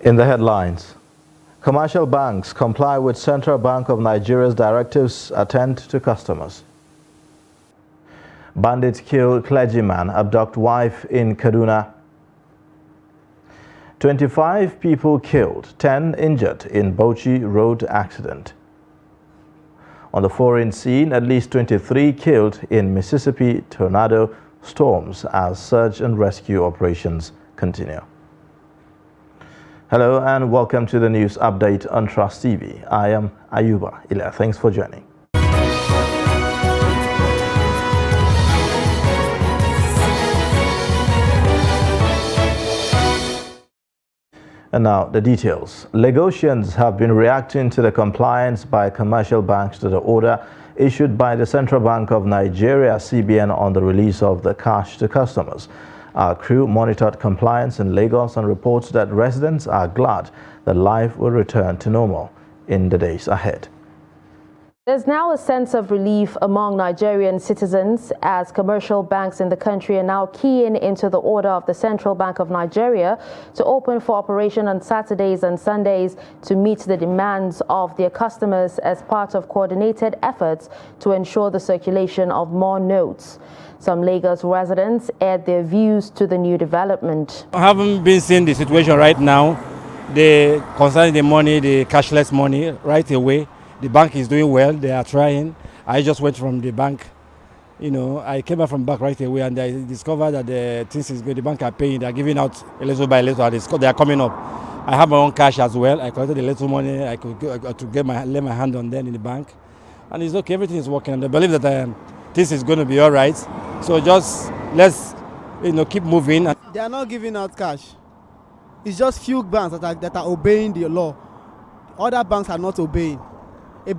In the headlines, commercial banks comply with Central Bank of Nigeria's directives, attend to customers. Bandits kill clergyman, abduct wife in Kaduna. 25 people killed, 10 injured in Bauchi road accident. On the foreign scene, at least 23 killed in Mississippi tornado storms as search and rescue operations continue. Hello and welcome to the news update on Trust TV. I am Ayuba Ila. Thanks for joining. And now the details. Lagosians have been reacting to the compliance by commercial banks to the order issued by the Central Bank of Nigeria, CBN, on the release of the cash to customers. Our crew monitored compliance in Lagos and reports that residents are glad that life will return to normal in the days ahead. There's now a sense of relief among Nigerian citizens as commercial banks in the country are now keying into the order of the Central Bank of Nigeria to open for operation on Saturdays and Sundays to meet the demands of their customers as part of coordinated efforts to ensure the circulation of more notes. Some Lagos residents add their views to the new development. I haven't been seeing the situation right now. Concerning the money, the cashless money, right away. The bank is doing well. They are trying. I just went from the bank. I came back from bank right away and I discovered that the things is good. The bank are paying. They are giving out a little by little. They are coming up. I have my own cash as well. I collected a little money. I could lay my hand on them in the bank, and it's okay. Everything is working. And I believe that this is going to be all right. So just let's keep moving. They are not giving out cash. It's just few banks that are obeying the law. Other banks are not obeying.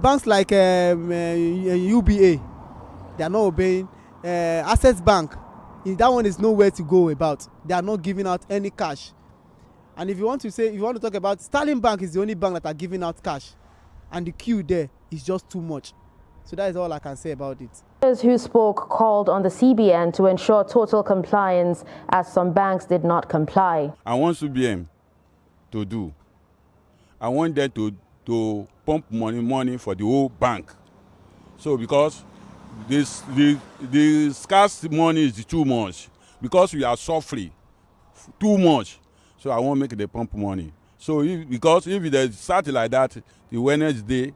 Banks like UBA, they are not obeying. Access Bank, that one is nowhere to go about. They are not giving out any cash. And if you want to talk about Sterling Bank, is the only bank that are giving out cash, and the queue there is just too much. So that is all I can say about it. Those who spoke called on the CBN to ensure total compliance, as some banks did not comply. I want CBN to do. I want them to pump money for the whole bank. So because the scarce money is too much, because we are suffering too much. So I won't make the pump money. So because if they start like that, the Wednesday,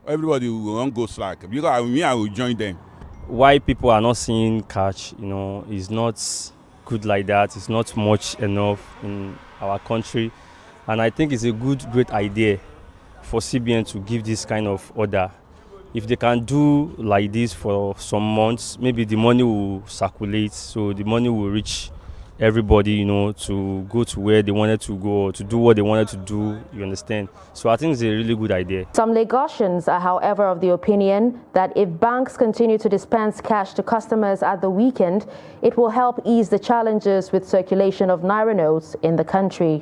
everybody will go slack. Because I will join them. Why people are not seeing cash, is not good like that. It's not much enough in our country. And I think it's a great idea for CBN to give this kind of order. If they can do like this for some months, maybe the money will circulate, so the money will reach everybody, to go to where they wanted to go, or to do what they wanted to do, you understand? So I think it's a really good idea. Some Lagosians are, however, of the opinion that if banks continue to dispense cash to customers at the weekend, it will help ease the challenges with circulation of Naira notes in the country.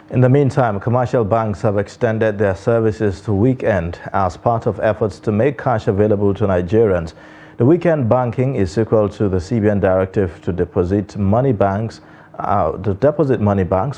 In the meantime, commercial banks have extended their services to weekend as part of efforts to make cash available to Nigerians. The weekend banking is equal to the CBN directive to deposit money banks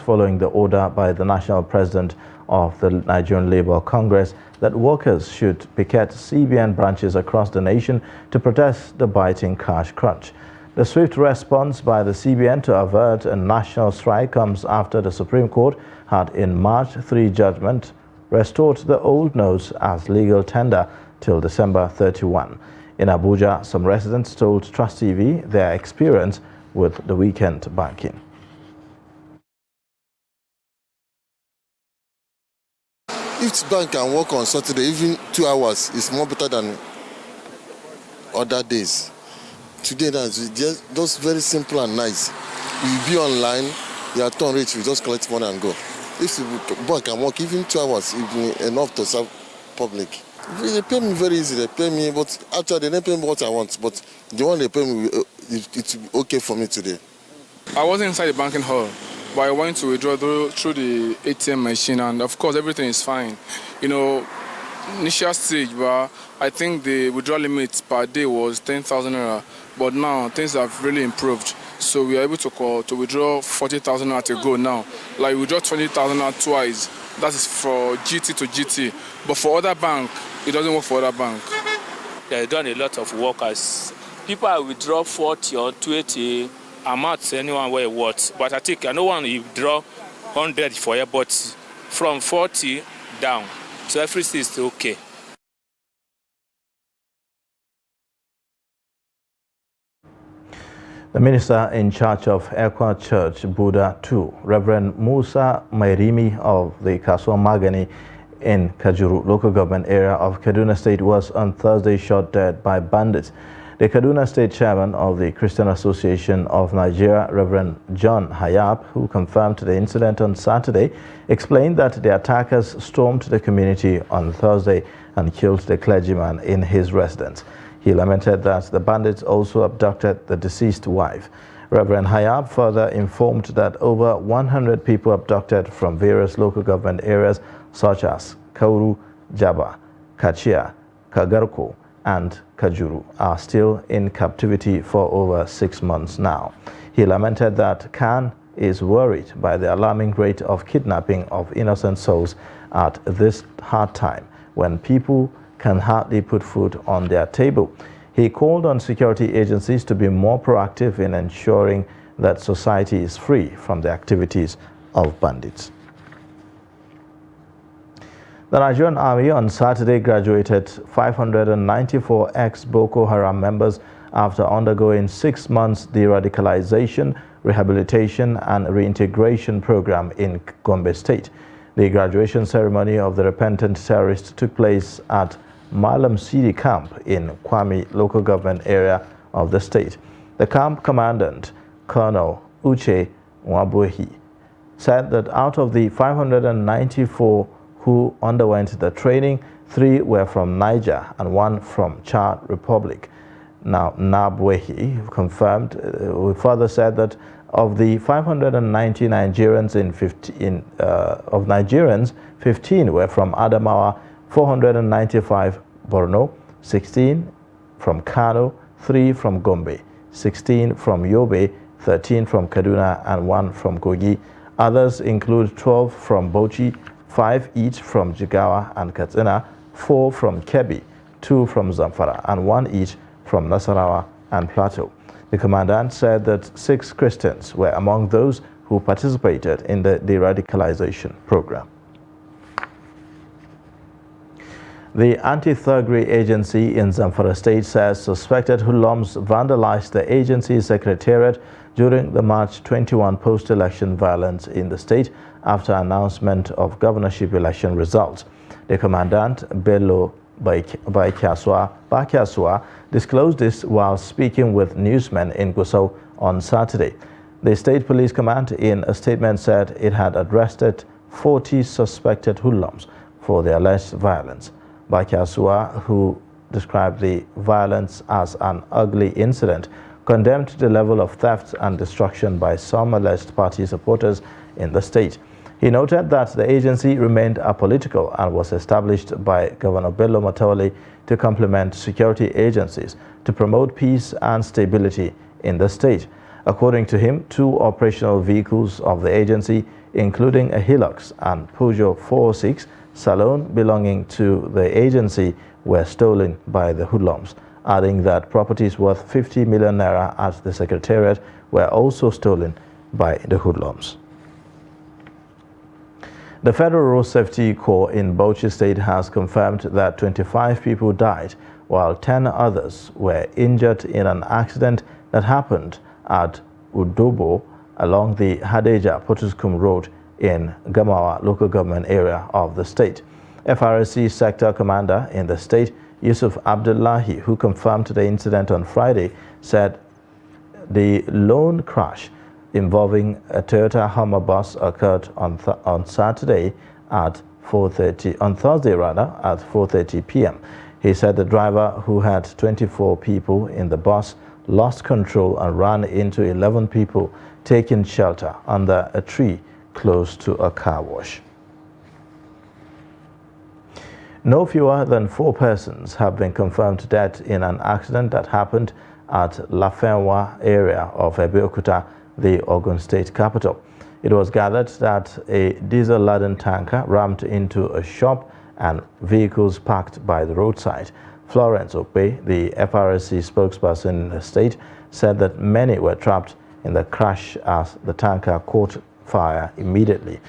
following the order by the national president of the Nigerian Labour Congress that workers should picket CBN branches across the nation to protest the biting cash crunch. The swift response by the CBN to avert a national strike comes after the Supreme Court had in March 3 judgment restored the old notes as legal tender till December 31. In Abuja, some residents told Trust TV their experience with the weekend banking. If bank can work on Saturday, even 2 hours is more better than other days. Today, that's just very simple and nice. You be online, your turn rate, you just collect money and go. If the bank can work, even 2 hours, even enough to serve public. They pay me very easy, they pay me, but actually they don't pay me what I want, but the one they pay me, it's okay for me today. I wasn't inside the banking hall, but I went to withdraw through the ATM machine, and of course everything is fine. Initial stage, but I think the withdrawal limit per day was 10,000 naira, but now things have really improved. So we are able to withdraw 40,000 naira to go now. Like we withdraw 20,000 naira twice. That is for GT to GT. But for other bank, it doesn't work for other bank. They've done a lot of work as people are withdraw 40 or 20 amount anyone where what. But I think I know one you withdraw 100 for you, but from 40 down. So everything is okay. The minister in charge of Ekwa Church, Buddha II, Reverend Musa Mairimi of the Kasuwa Magani in Kajuru local government area of Kaduna State, was on Thursday shot dead by bandits. The Kaduna State chairman of the Christian Association of Nigeria, Reverend John Hayab, who confirmed the incident on Saturday, explained that the attackers stormed the community on Thursday and killed the clergyman in his residence. He lamented that the bandits also abducted the deceased wife. Reverend Hayab further informed that over 100 people abducted from various local government areas such as Kauru, Jaba, Kachia, Kagarko, and Kajuru are still in captivity for over 6 months now. He lamented that Khan is worried by the alarming rate of kidnapping of innocent souls at this hard time when people can hardly put food on their table. He called on security agencies to be more proactive in ensuring that society is free from the activities of bandits. The Nigerian Army on Saturday graduated 594 ex-Boko Haram members after undergoing 6 months de-radicalization, rehabilitation and reintegration program in Gombe State. The graduation ceremony of the repentant terrorists took place at Malam Sidi camp in Kwame local government area of the state. The camp commandant, Colonel Uche Nwabuehi, said that out of the 594 who underwent the training, 3 were from Niger and 1 from Chad Republic. Now, Nwabuehi confirmed, further said that of the 590 Nigerians of Nigerians, 15 were from Adamawa, 495 Borno, 16 from Kano, 3 from Gombe, 16 from Yobe, 13 from Kaduna, and 1 from Kogi. Others include 12 from Bauchi, 5 each from Jigawa and Katsina, 4 from Kebbi, 2 from Zamfara, and 1 each from Nasarawa and Plateau. The commandant said that 6 Christians were among those who participated in the de-radicalization program. The anti-thuggery agency in Zamfara State says suspected hoodlums vandalized the agency's secretariat during the March 21 post-election violence in the state after announcement of governorship election results. The commandant, Bello Bakiaswa, disclosed this while speaking with newsmen in Gusau on Saturday. The State Police Command in a statement said it had arrested 40 suspected hoodlums for the alleged violence. Bakiaswa, who described the violence as an ugly incident, condemned the level of theft and destruction by some alleged party supporters in the state. He noted that the agency remained apolitical and was established by Governor Bello Matawalle to complement security agencies to promote peace and stability in the state. According to him, 2 operational vehicles of the agency, including a Hilux and Peugeot 406 Salon belonging to the agency, were stolen by the hoodlums, adding that properties worth 50 million naira at the secretariat were also stolen by the hoodlums. The Federal Road Safety Corps in Bauchi State has confirmed that 25 people died while 10 others were injured in an accident that happened at Udobo along the Hadeja-Potuskum Road in Gamawa local government area of the state. FRSC sector commander in the state, Yusuf Abdullahi, who confirmed the incident on Friday, said the lone crash involving a Toyota Hummer bus occurred on Saturday at 4:30, on Thursday rather, at 4:30 p.m. He said the driver, who had 24 people in the bus, lost control and ran into 11 people taking shelter under a tree close to a car wash. No fewer than 4 persons have been confirmed dead in an accident that happened at Lafenwa area of Abeokuta, the Ogun State capital. It was gathered that a diesel-laden tanker rammed into a shop and vehicles parked by the roadside. Florence Okpe, the FRSC spokesperson in the state, said that many were trapped in the crash as the tanker caught fire immediately.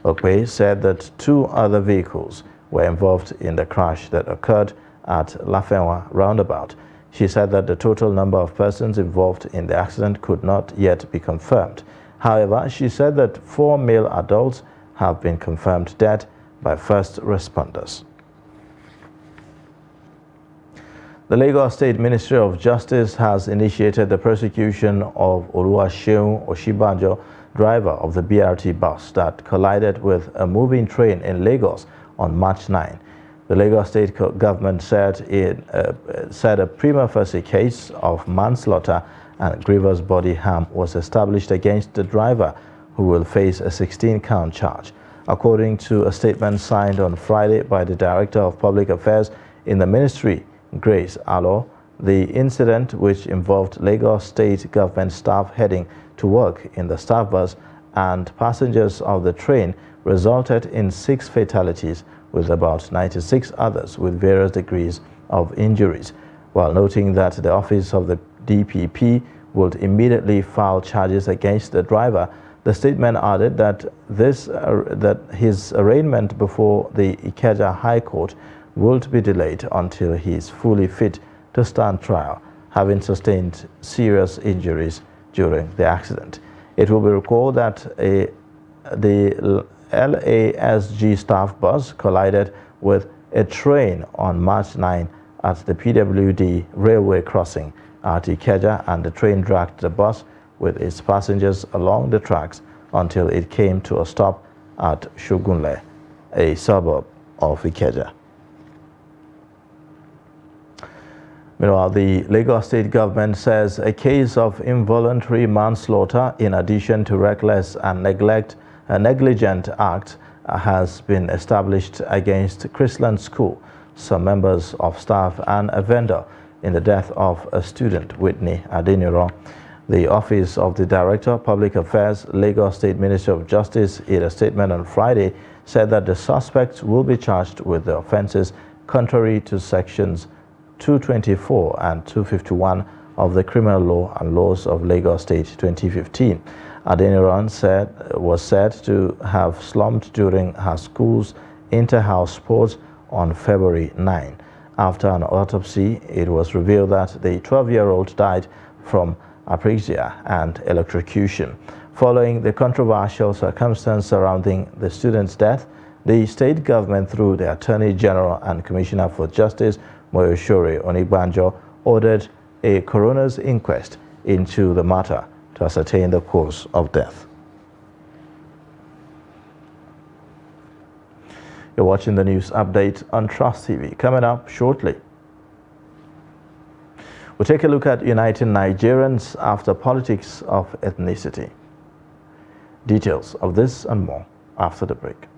Okpe said that 2 other vehicles were involved in the crash that occurred at Lafenwa roundabout. She said that the total number of persons involved in the accident could not yet be confirmed. However, she said that 4 male adults have been confirmed dead by first responders. The Lagos State Ministry of Justice has initiated the prosecution of Oluwaseun Oshibanjo, driver of the BRT bus that collided with a moving train in Lagos on March 9. The Lagos State government said a prima facie case of manslaughter and grievous bodily harm was established against the driver, who will face a 16-count charge. According to a statement signed on Friday by the Director of Public Affairs in the ministry, Grace Allo, the incident, which involved Lagos State government staff heading to work in the staff bus and passengers of the train, resulted in 6 fatalities, with about 96 others with various degrees of injuries, while noting that the office of the DPP would immediately file charges against the driver. The statement added that his arraignment before the Ikeja High Court would be delayed until he is fully fit to stand trial, having sustained serious injuries during the accident. It will be recalled that the LASG staff bus collided with a train on March 9 at the PWD railway crossing at Ikeja, and the train dragged the bus with its passengers along the tracks until it came to a stop at Shogunle, a suburb of Ikeja. Meanwhile, the Lagos State government says a case of involuntary manslaughter in addition to reckless and negligent act has been established against Chrisland School, some members of staff and a vendor in the death of a student, Whitney Adeniran. The Office of the Director of Public Affairs, Lagos State Ministry of Justice, in a statement on Friday, said that the suspects will be charged with the offences contrary to sections 224 and 251 of the Criminal Law and Laws of Lagos State 2015. Adeniran was said to have slumped during her school's inter-house sports on February 9. After an autopsy, it was revealed that the 12-year-old died from apraxia and electrocution. Following the controversial circumstance surrounding the student's death, the state government, through the Attorney General and Commissioner for Justice, Moyosore Onigbanjo, ordered a coroner's inquest into the matter to ascertain the cause of death. You're watching the news update on Trust TV. Coming up shortly, we'll take a look at uniting Nigerians after politics of ethnicity. Details of this and more after the break.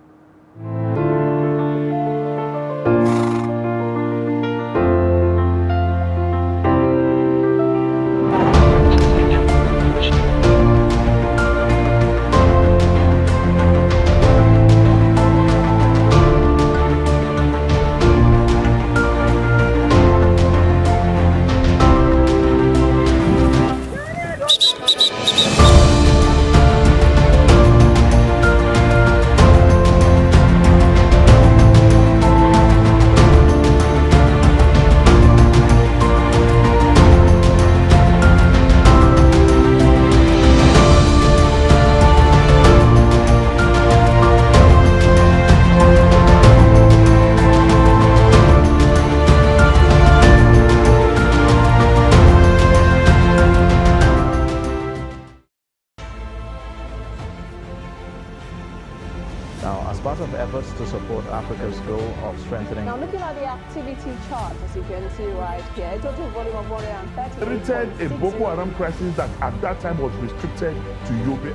As part of efforts to support Africa's goal of strengthening... Now looking at the activity chart, as you can see right here, a total volume of 130... Created a Boko Haram crisis that at that time was restricted to Yobe.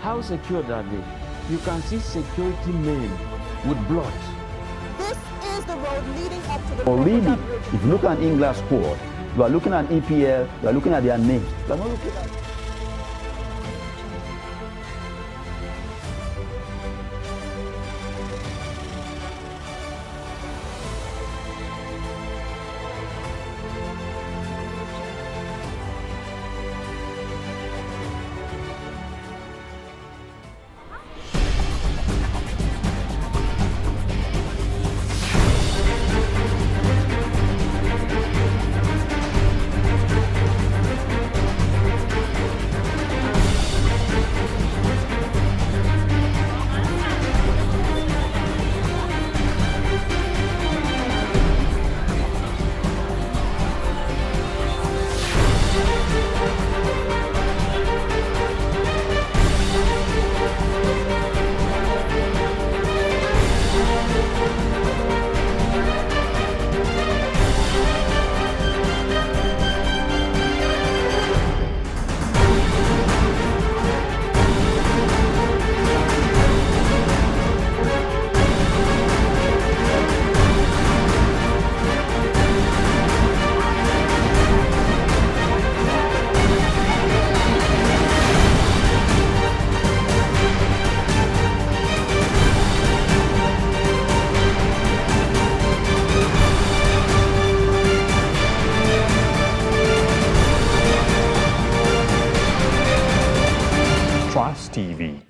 How secured are they? You can see security men with blood. This is the road leading up to the... Already, if you look at England's squad, You are looking at EPL, you are looking at their names. You are not looking at... Trust TV,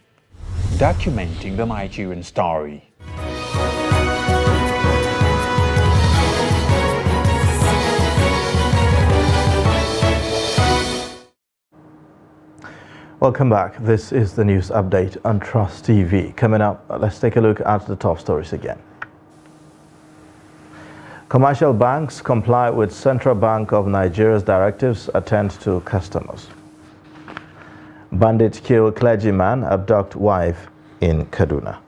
documenting the Nigerian story. Welcome back. This is the news update on Trust TV. Coming up, let's take a look at the top stories again. Commercial banks comply with Central Bank of Nigeria's directives, attend to customers. Bandit kill clergyman, abduct wife in Kaduna.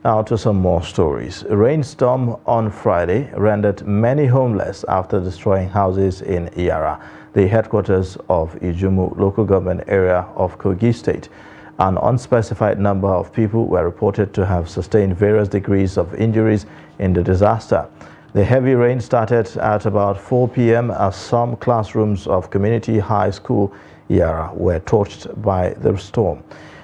Now to some more stories. A rainstorm on Friday rendered many homeless after destroying houses in Iyara, the headquarters of Ijumu local government area of Kogi State. An unspecified number of people were reported to have sustained various degrees of injuries in the disaster. The heavy rain started at about 4 p.m. as some classrooms of Community High School Iyara were torched by the storm.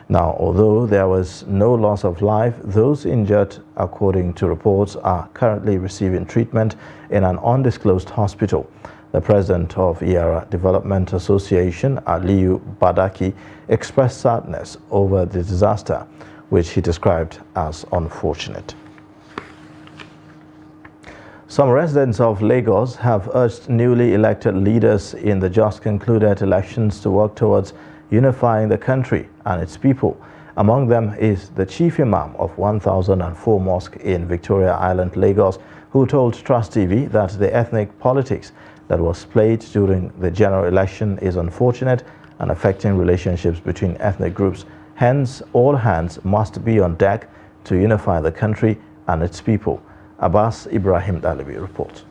Now, although there was no loss of life, those injured, according to reports, are currently receiving treatment in an undisclosed hospital. The president of Iyara Development Association, Aliyu Badaki, expressed sadness over the disaster, which he described as unfortunate. Some residents of Lagos have urged newly elected leaders in the just concluded elections to work towards unifying the country and its people. Among them is the chief imam of 1004 Mosque in Victoria Island, Lagos, who told Trust TV that the ethnic politics that was played during the general election is unfortunate and affecting relationships between ethnic groups. Hence, all hands must be on deck to unify the country and its people. Abbas Ibrahim Dalibi reports.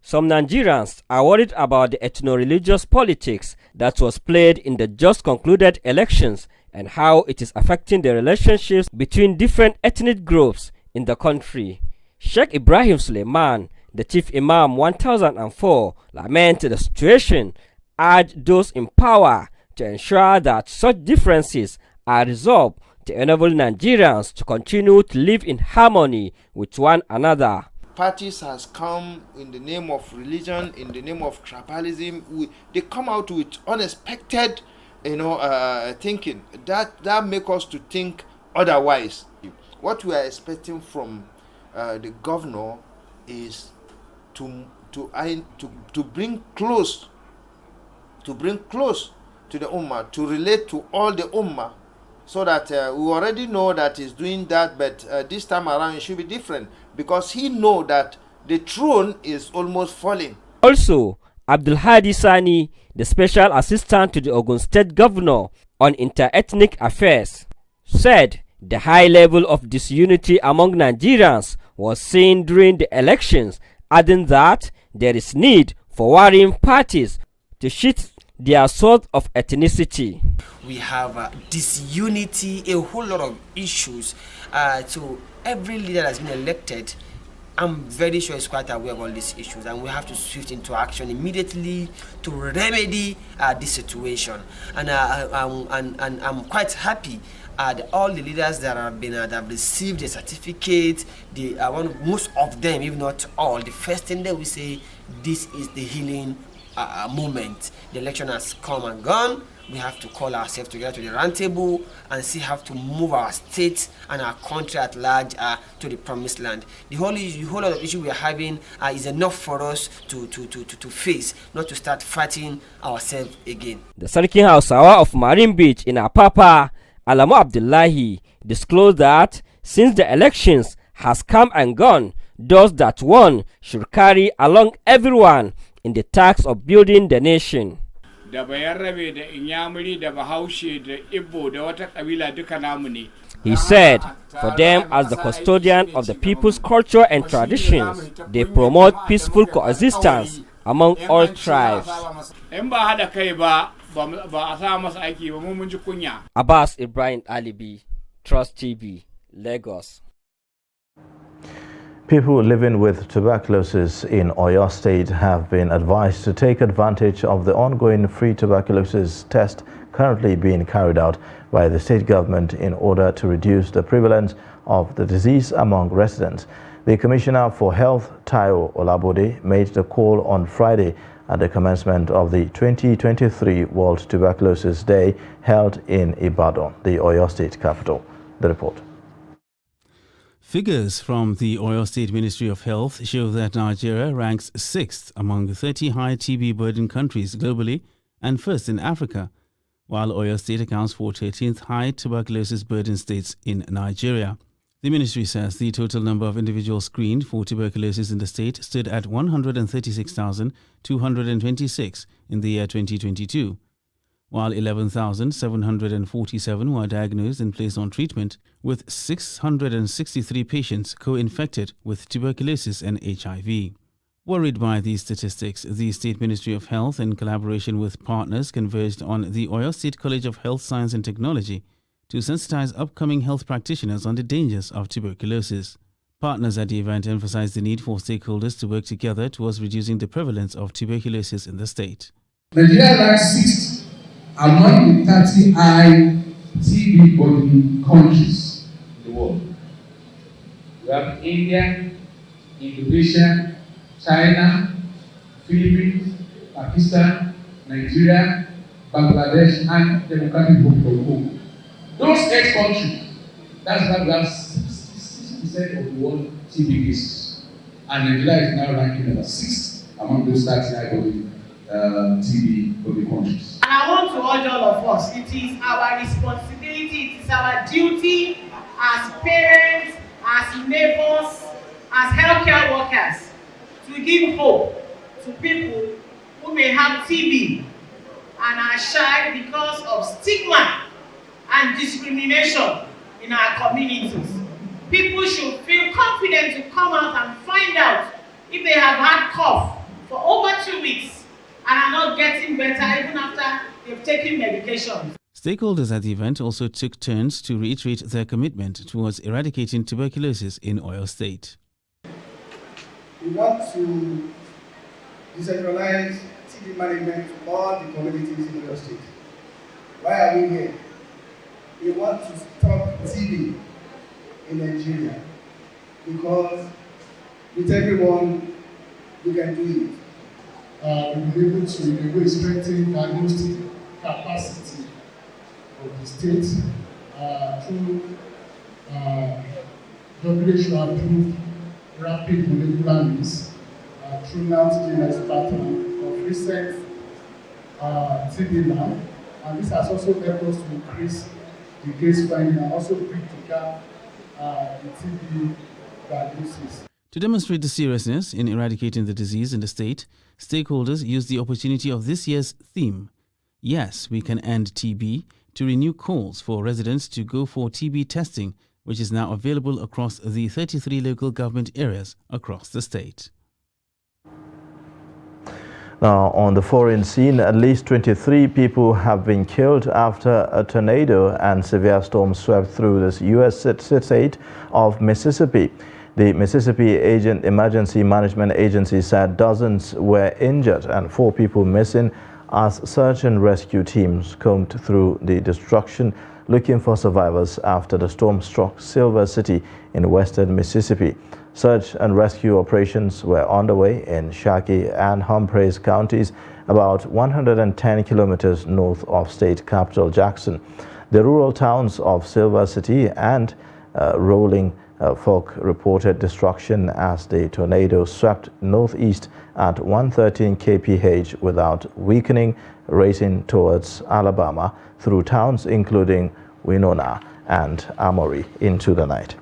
Some Nigerians are worried about the ethno-religious politics that was played in the just concluded elections and how it is affecting the relationships between different ethnic groups in the country. Sheikh Ibrahim Suleiman, the chief imam 1004, lamented the situation, urged those in power to ensure that such differences are resolved to enable Nigerians to continue to live in harmony with one another. Parties has come in the name of religion, in the name of tribalism. They come out with unexpected, thinking that make us to think otherwise. What we are expecting from the governor is to bring close to the ummah, to relate to all the ummah, so that we already know that he's doing that, but this time around it should be different, because he know that the throne is almost falling. Also, Abdul Hadi Sani, the special assistant to the Ogun State Governor on inter-ethnic affairs, said the high level of disunity among Nigerians was seen during the elections, adding that there is need for warring parties to shift their sort of ethnicity. We have disunity, a whole lot of issues. So every leader that's been elected I'm very sure he's quite aware of all these issues, and we have to swift into action immediately to remedy this situation. And I'm quite happy all the leaders that have received a certificate. Most of them, if not all, the first thing they will say, this is the healing moment. The election has come and gone. We have to call ourselves together to the round table and see how to move our state and our country at large to the promised land. The whole lot of issue we are having is enough for us to face, not to start fighting ourselves again. The Sarkin Hausawa of Marine Beach in Apapa, Alamu Abdullahi, disclosed that since the elections has come and gone, those that won should carry along everyone in the task of building the nation. Da Bayarabe da Inyamuri da Bahaushe da Igbo da wata kabila duka namu ne. He said, for them as the custodian of the people's culture and traditions, they promote peaceful coexistence among all tribes. Abbas Ibrahim Alibi, Trust TV, Lagos. People living with tuberculosis in Oyo State have been advised to take advantage of the ongoing free tuberculosis test currently being carried out by the state government in order to reduce the prevalence of the disease among residents. The Commissioner for Health, Tayo Olabode, made the call on Friday at the commencement of the 2023 World Tuberculosis Day held in Ibadan, the Oyo State capital. The report. Figures from the Oyo State Ministry of Health show that Nigeria ranks 6th among 30 high TB-burdened countries globally and first in Africa, while Oyo State accounts for 13th high tuberculosis-burdened states in Nigeria. The ministry says the total number of individuals screened for tuberculosis in the state stood at 136,226 in the year 2022, while 11,747 were diagnosed and placed on treatment, with 663 patients co-infected with tuberculosis and HIV. Worried by these statistics, the State Ministry of Health, in collaboration with partners, converged on the Oyo State College of Health Science and Technology to sensitize upcoming health practitioners on the dangers of tuberculosis. Partners at the event emphasized the need for stakeholders to work together towards reducing the prevalence of tuberculosis in the state. Nigeria ranks 6th among the 30 high TB-burdened countries in the world. We have India, Indonesia, China, Philippines, Pakistan, Nigeria, Bangladesh, and Democratic Republic of Congo. Those 8 countries, that's why we have 66% of the world TB cases. And Nigeria is now ranking number 6 among those 30 high-burdened TB-burdened countries. And I want to urge all of us, it is our responsibility, it is our duty as parents, as neighbors, as healthcare workers to give hope to people who may have TB and are shy because of stigma and discrimination in our communities. People should feel confident to come out and find out if they have had cough for over 2 weeks and are not getting better even after they've taken medication. Stakeholders at the event also took turns to reiterate their commitment towards eradicating tuberculosis in Oyo State. We want to decentralize TB management to all the communities in Oyo State. Why are we here? We want to stop TB in Nigeria because with everyone we can do it. We've been able to, in a way, strengthen diagnostic capacity of the state through WHO-approved rapid molecular means through NAUTGNS pattern of recent TB lab, and this has also helped us to increase the case finding and also bridge the gap in TB diagnosis. To demonstrate the seriousness in eradicating the disease in the state, stakeholders used the opportunity of this year's theme, Yes, We Can End TB, to renew calls for residents to go for TB testing, which is now available across the 33 local government areas across the state. Now, on the foreign scene, at least 23 people have been killed after a tornado and severe storm swept through the U.S. state of Mississippi. The Mississippi Emergency Management Agency said dozens were injured and 4 people missing as search and rescue teams combed through the destruction looking for survivors after the storm struck Silver City in western Mississippi. Search and rescue operations were underway in Shaky and Humphreys counties, about 110 kilometers north of state capital Jackson. The rural towns of Silver City and Rolling Fork reported destruction as the tornado swept northeast at 113 kph without weakening, racing towards Alabama through towns including Winona and Amory into the night.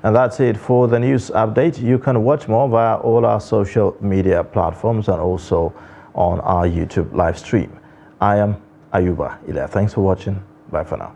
And that's it for the news update. You can watch more via all our social media platforms and also on our YouTube live stream. I am Ayuba Ila. Thanks for watching. Bye for now.